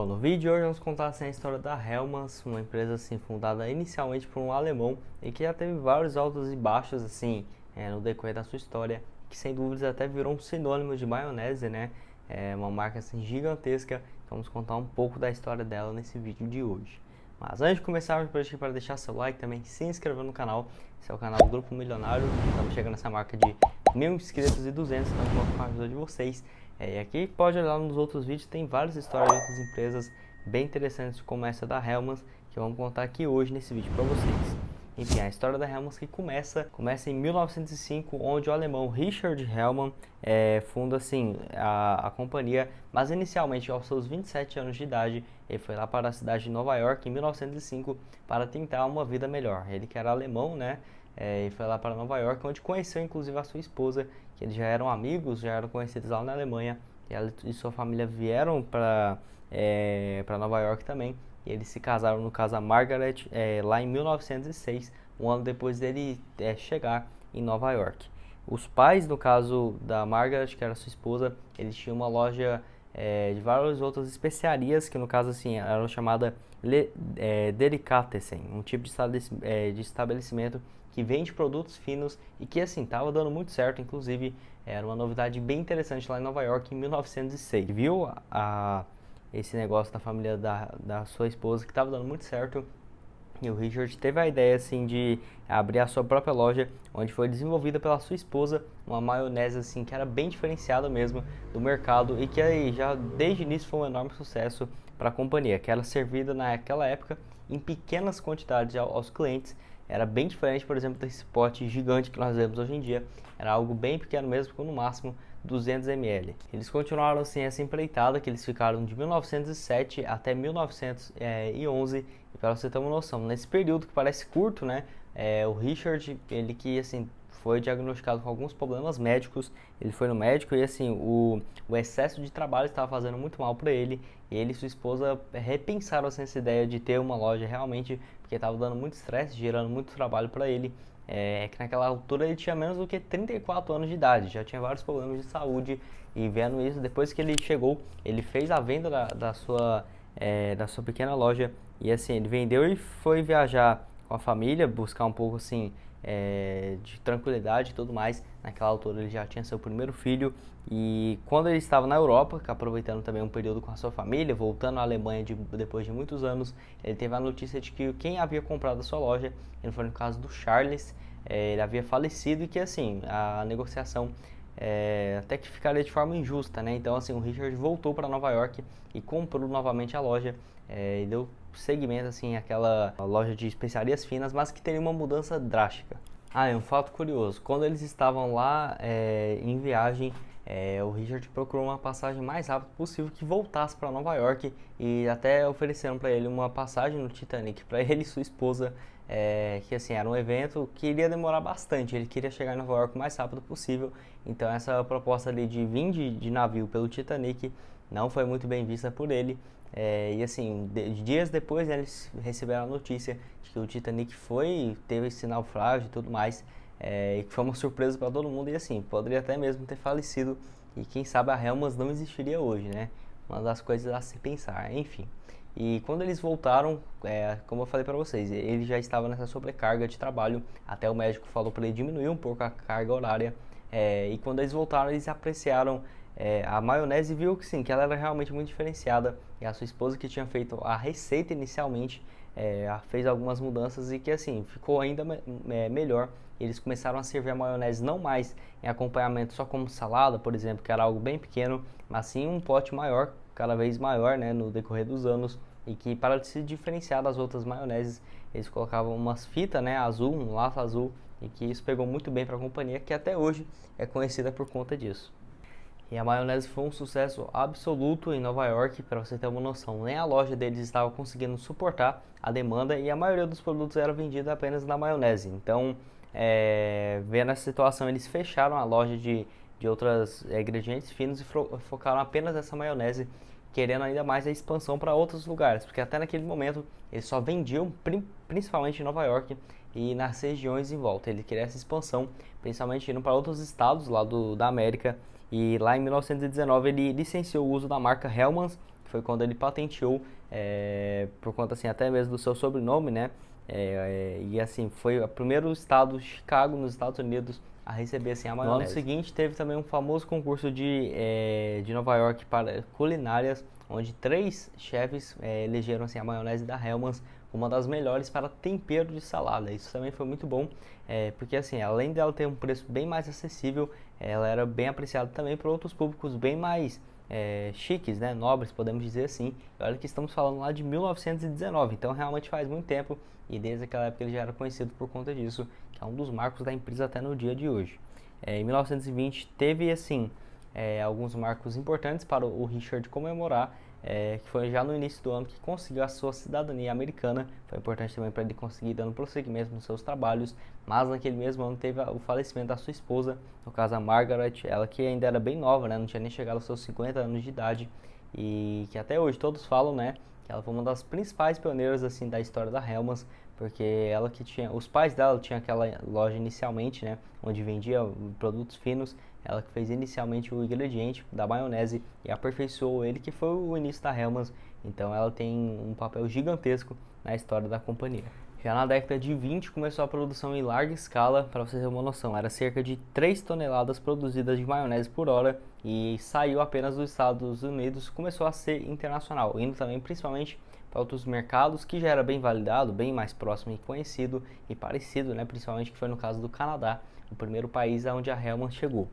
Bom, no vídeo de hoje vamos contar assim, a história da Hellmann's, uma empresa assim fundada inicialmente por um alemão e que já teve vários altos e baixos assim no decorrer da sua história, que sem dúvidas até virou um sinônimo de maionese, né? É uma marca assim gigantesca. Então vamos contar um pouco da história dela nesse vídeo de hoje. Mas antes de começar, para deixar seu like, também se inscrever no canal. Esse é o canal do Grupo Milionário. Estamos chegando nessa marca de 1000 inscritos e 200, então conto com a ajuda de vocês. E aqui pode olhar nos outros vídeos, tem várias histórias de outras empresas bem interessantes como essa da Hellmann's, que vamos contar aqui hoje nesse vídeo para vocês. Enfim, a história da Hellmann's que começa em 1905, onde o alemão Richard Hellmann funda assim a companhia, mas inicialmente aos seus 27 anos de idade, ele foi lá para a cidade de Nova York em 1905 para tentar uma vida melhor. Ele que era alemão, né? E foi lá para Nova York, onde conheceu inclusive a sua esposa, que eles já eram amigos, já eram conhecidos lá na Alemanha, e ela e sua família vieram para Nova York também, e eles se casaram no caso a Margaret lá em 1906, um ano depois dele chegar em Nova York. Os pais, no caso da Margaret, que era sua esposa, eles tinham uma loja de várias outras especiarias, que no caso assim eram chamada Delicatessen, um tipo de estabelecimento que vende produtos finos e que assim estava dando muito certo. Inclusive era uma novidade bem interessante lá em Nova York em 1906. Viu esse negócio da família da sua esposa que estava dando muito certo, e o Richard teve a ideia assim de abrir a sua própria loja, onde foi desenvolvida pela sua esposa uma maionese assim que era bem diferenciada mesmo do mercado e que aí já desde o início foi um enorme sucesso para a companhia, que era servida naquela época em pequenas quantidades aos clientes. Era bem diferente, por exemplo, desse pote gigante que nós vemos hoje em dia. Era algo bem pequeno mesmo, com no máximo 200 ml. Eles continuaram assim essa empreitada, que eles ficaram de 1907 até 1911. E para você ter uma noção, nesse período que parece curto, né? O Richard, ele que assim foi diagnosticado com alguns problemas médicos. Ele foi no médico e assim o excesso de trabalho estava fazendo muito mal para ele. E ele e sua esposa repensaram assim, essa ideia de ter uma loja realmente, porque estava dando muito estresse, gerando muito trabalho para ele. Que naquela altura ele tinha menos do que 34 anos de idade, já tinha vários problemas de saúde, e vendo isso, depois que ele chegou, ele fez a venda da sua pequena loja, e assim, ele vendeu e foi viajar com a família, buscar um pouco assim de tranquilidade e tudo mais. Naquela altura ele já tinha seu primeiro filho, e quando ele estava na Europa, aproveitando também um período com a sua família, voltando à Alemanha depois de muitos anos, ele teve a notícia de que quem havia comprado a sua loja, ele foi no caso do Charles, ele havia falecido, e que assim, a negociação até que ficaria de forma injusta, né? Então assim, o Richard voltou para Nova York e comprou novamente a loja, e deu seguimento assim àquela loja de especiarias finas, mas que teria uma mudança drástica. Um fato curioso, quando eles estavam lá em viagem, o Richard procurou uma passagem mais rápida possível que voltasse para Nova York, e até ofereceram para ele uma passagem no Titanic para ele e sua esposa, que assim era um evento que iria demorar bastante. Ele queria chegar em Nova York o mais rápido possível, então essa proposta ali de vir de navio pelo Titanic não foi muito bem vista por ele. E assim, dias depois, né, eles receberam a notícia de que o Titanic teve esse naufrágio e tudo mais, e que foi uma surpresa para todo mundo, e assim, poderia até mesmo ter falecido, e quem sabe a Hellmann's não existiria hoje, né? Uma das coisas a se pensar, enfim. E quando eles voltaram, como eu falei para vocês, ele já estava nessa sobrecarga de trabalho, até o médico falou para ele diminuir um pouco a carga horária, e quando eles voltaram, eles apreciaram a maionese, e viu que sim, que ela era realmente muito diferenciada, e a sua esposa, que tinha feito a receita inicialmente, fez algumas mudanças, e que assim, ficou ainda melhor. Eles começaram a servir a maionese não mais em acompanhamento só como salada, por exemplo, que era algo bem pequeno, mas sim um pote maior, cada vez maior, né, no decorrer dos anos, e que para se diferenciar das outras maioneses, eles colocavam umas fitas, né, azul, um laço azul, e que isso pegou muito bem para a companhia, que até hoje é conhecida por conta disso. E a maionese foi um sucesso absoluto em Nova York, para você ter uma noção. Nem a loja deles estava conseguindo suportar a demanda, e a maioria dos produtos era vendida apenas na maionese. Então, vendo essa situação, eles fecharam a loja de outros ingredientes finos e focaram apenas nessa maionese, querendo ainda mais a expansão para outros lugares, porque até naquele momento eles só vendiam principalmente em Nova York e nas regiões em volta. Ele queria essa expansão, principalmente indo para outros estados lá da América. E lá em 1919 ele licenciou o uso da marca Hellmann's, que foi quando ele patenteou, por conta assim até mesmo do seu sobrenome, né? E assim, foi o primeiro estado, Chicago, nos Estados Unidos, a receber assim a maionese. No ano seguinte teve também um famoso concurso de Nova York para culinárias, onde 3 chefes elegeram assim a maionese da Hellmann's uma das melhores para tempero de salada. Isso também foi muito bom, porque assim, além dela ter um preço bem mais acessível, ela era bem apreciada também por outros públicos bem mais chiques, né, nobres, podemos dizer assim. E olha que estamos falando lá de 1919, então realmente faz muito tempo, e desde aquela época ele já era conhecido por conta disso, que é um dos marcos da empresa até no dia de hoje. Em 1920 teve assim alguns marcos importantes para o Richard comemorar, que foi já no início do ano que conseguiu a sua cidadania americana. Foi importante também para ele conseguir dando prosseguimento nos seus trabalhos, mas naquele mesmo ano teve o falecimento da sua esposa, no caso a Margaret, ela que ainda era bem nova, né, não tinha nem chegado aos seus 50 anos de idade, e que até hoje todos falam, né, que ela foi uma das principais pioneiras assim da história da Hellmann's, porque ela que tinha, os pais dela tinham aquela loja inicialmente, né, onde vendia produtos finos. Ela que fez inicialmente o ingrediente da maionese e aperfeiçoou ele, que foi o início da Hellmann's. Então ela tem um papel gigantesco na história da companhia. Já na década de 20 começou a produção em larga escala, para você ter uma noção, era cerca de 3 toneladas produzidas de maionese por hora e saiu apenas dos Estados Unidos, começou a ser internacional, indo também principalmente para outros mercados, que já era bem validado, bem mais próximo e conhecido e parecido, né, principalmente que foi no caso do Canadá, o primeiro país aonde a Hellmann's chegou.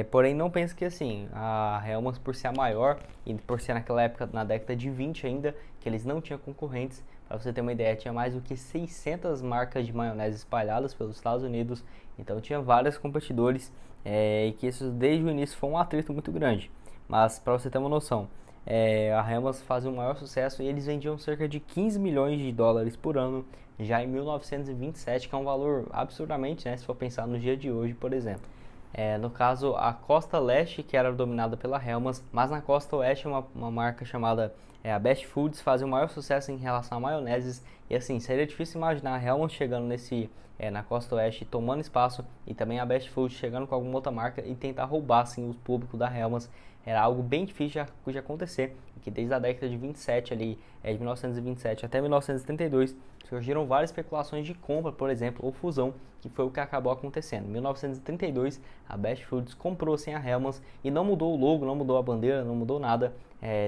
Porém, não pense que assim, a Hellmann's, por ser a maior e por ser naquela época, na década de 20 ainda, que eles não tinham concorrentes. Para você ter uma ideia, tinha mais do que 600 marcas de maionese espalhadas pelos Estados Unidos, então tinha vários competidores, e que isso desde o início foi um atrito muito grande. Mas para você ter uma noção, a Hellmann's fazia um maior sucesso e eles vendiam cerca de 15 milhões de dólares por ano já em 1927, que é um valor absurdamente, né, se for pensar no dia de hoje, por exemplo. No caso, a costa leste, que era dominada pela Hellmann's, mas na costa oeste uma marca chamada a Best Foods fazia o maior sucesso em relação a maioneses. E assim, seria difícil imaginar a Hellmann's chegando na costa oeste, tomando espaço, e também a Best Foods chegando com alguma outra marca e tentar roubar assim, o público da Hellmann's. Era algo bem difícil de acontecer, que desde a década de 27 ali, de 1927 até 1932, surgiram várias especulações de compra, por exemplo, ou fusão, que foi o que acabou acontecendo. Em 1932, a Best Foods comprou sem a Hellmann's e não mudou o logo, não mudou a bandeira, não mudou nada,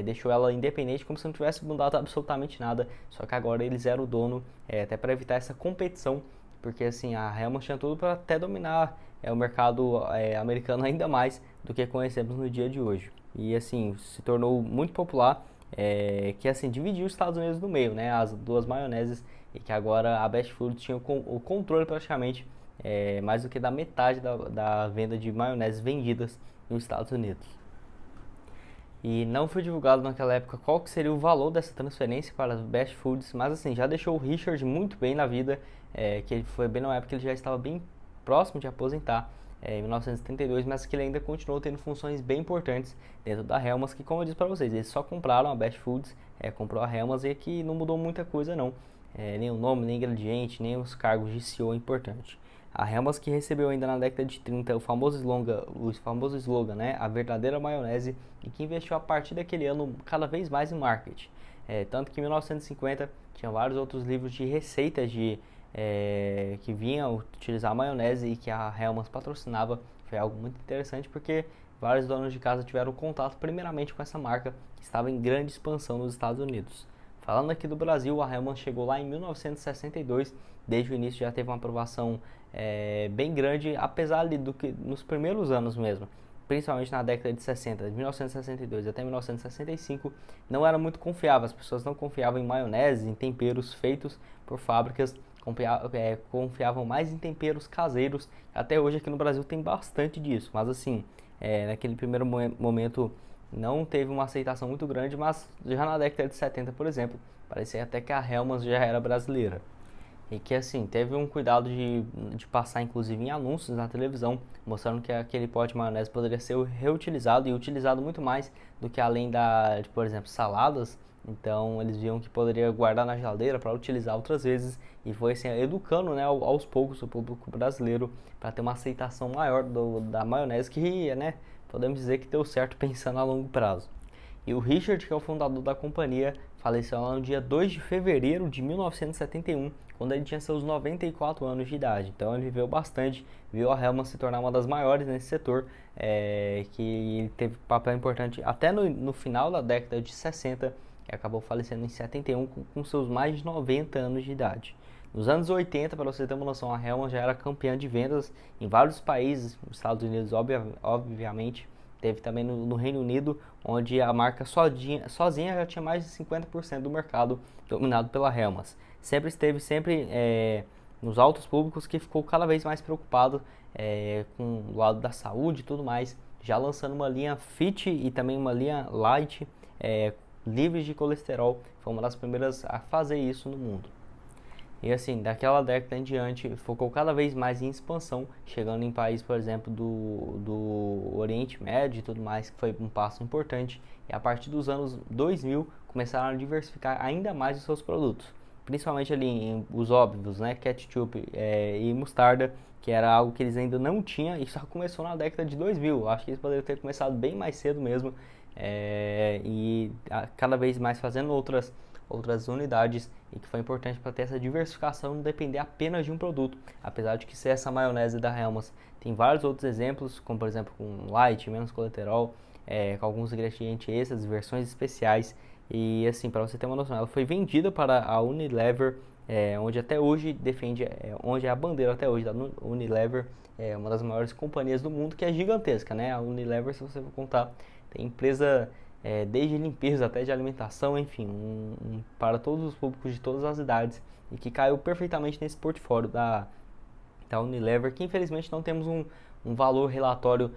deixou ela independente, como se não tivesse mudado absolutamente nada, só que agora eles eram o dono, até para evitar essa competição, porque assim, a Hellmann's tinha tudo para até dominar o mercado americano ainda mais do que conhecemos no dia de hoje. E assim, se tornou muito popular, que assim, dividiu os Estados Unidos no meio, né, as duas maioneses, e que agora a Best Food tinha o controle praticamente, mais do que da metade da venda de maioneses vendidas nos Estados Unidos. E não foi divulgado naquela época qual que seria o valor dessa transferência para as Best Foods, mas assim, já deixou o Richard muito bem na vida, que ele foi bem na época que ele já estava bem próximo de aposentar, em 1932, mas que ele ainda continuou tendo funções bem importantes dentro da Hellmann's, que como eu disse para vocês, eles só compraram a Best Foods, comprou a Hellmann's, e que não mudou muita coisa não, nem o nome, nem ingrediente, nem os cargos de CEO importante. A Hellmann's que recebeu ainda na década de 30 o famoso slogan, né, a verdadeira maionese, e que investiu a partir daquele ano cada vez mais em marketing. Tanto que em 1950 tinha vários outros livros de receitas que vinham utilizar a maionese e que a Hellmann's patrocinava. Foi algo muito interessante porque vários donos de casa tiveram contato primeiramente com essa marca que estava em grande expansão nos Estados Unidos. Falando aqui do Brasil, a Hellmann's chegou lá em 1962, desde o início já teve uma aprovação bem grande, apesar do que nos primeiros anos mesmo, principalmente na década de 60, de 1962 até 1965, não era muito confiável, as pessoas não confiavam em maionese, em temperos feitos por fábricas, confiavam mais em temperos caseiros. Até hoje aqui no Brasil tem bastante disso, mas assim, naquele primeiro momento não teve uma aceitação muito grande, mas já na década de 70, por exemplo, parecia até que a Hellmann's já era brasileira. E que assim, teve um cuidado de passar inclusive em anúncios na televisão, mostrando que aquele pote de maionese poderia ser reutilizado e utilizado muito mais do que além de, por exemplo, saladas. Então eles viam que poderia guardar na geladeira para utilizar outras vezes, e foi assim, educando, né, aos poucos o público brasileiro para ter uma aceitação maior da maionese, que, né, podemos dizer que deu certo pensando a longo prazo. E o Richard, que é o fundador da companhia, faleceu lá no dia 2 de fevereiro de 1971, quando ele tinha seus 94 anos de idade. Então ele viveu bastante, viu a Hellmann's se tornar uma das maiores nesse setor, que teve papel importante até no final da década de 60, e acabou falecendo em 71 com seus mais de 90 anos de idade. Nos anos 80, para você ter uma noção, a Hellmann's já era campeã de vendas em vários países, nos Estados Unidos, obviamente, teve também no Reino Unido, onde a marca sozinha já tinha mais de 50% do mercado dominado pela Hellmann's. Sempre esteve nos altos públicos, que ficou cada vez mais preocupado com o lado da saúde e tudo mais, já lançando uma linha Fit e também uma linha Light, livres de colesterol. Foi uma das primeiras a fazer isso no mundo. E assim, daquela década em diante, focou cada vez mais em expansão, chegando em países, por exemplo, do Oriente Médio e tudo mais, que foi um passo importante. E a partir dos anos 2000, começaram a diversificar ainda mais os seus produtos. Principalmente ali os óbvios, né, ketchup e mostarda, que era algo que eles ainda não tinham e só começou na década de 2000. Acho que eles poderiam ter começado bem mais cedo mesmo, cada vez mais fazendo outras unidades, e que foi importante para ter essa diversificação, não depender apenas de um produto. Apesar de que ser essa maionese da Hellmann's tem vários outros exemplos, como por exemplo com light, menos colesterol, com alguns ingredientes extras, versões especiais. E assim, para você ter uma noção, ela foi vendida para a Unilever, onde até hoje onde é a bandeira até hoje da Unilever, uma das maiores companhias do mundo, que é gigantesca, né? A Unilever, se você for contar, tem empresa desde limpeza até de alimentação, enfim, para todos os públicos de todas as idades, e que caiu perfeitamente nesse portfólio da Unilever, que infelizmente não temos um valor relatório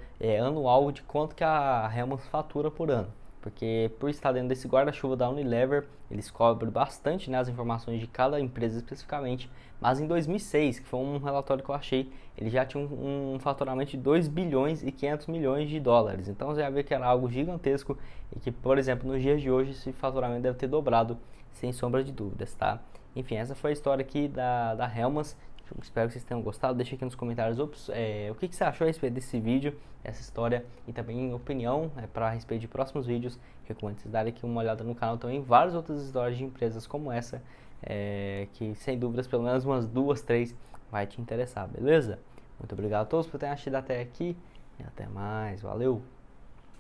anual de quanto que a Hellmann's fatura por ano, porque por estar dentro desse guarda-chuva da Unilever, eles cobrem bastante, né, as informações de cada empresa especificamente. Mas em 2006, que foi um relatório que eu achei, ele já tinha um faturamento de 2 bilhões e 500 milhões de dólares. Então você já vê que era algo gigantesco, e que, por exemplo, nos dias de hoje esse faturamento deve ter dobrado, sem sombra de dúvidas, tá? Enfim, essa foi a história aqui da Hellmann's. Espero que vocês tenham gostado. Deixa aqui nos comentários o que você achou a respeito desse vídeo, essa história, e também opinião para a respeito de próximos vídeos. Recomendo vocês darem aqui uma olhada no canal também, várias outras histórias de empresas como essa, que sem dúvidas pelo menos umas 2, 3 vai te interessar, beleza? Muito obrigado a todos por terem assistido até aqui, e até mais, valeu!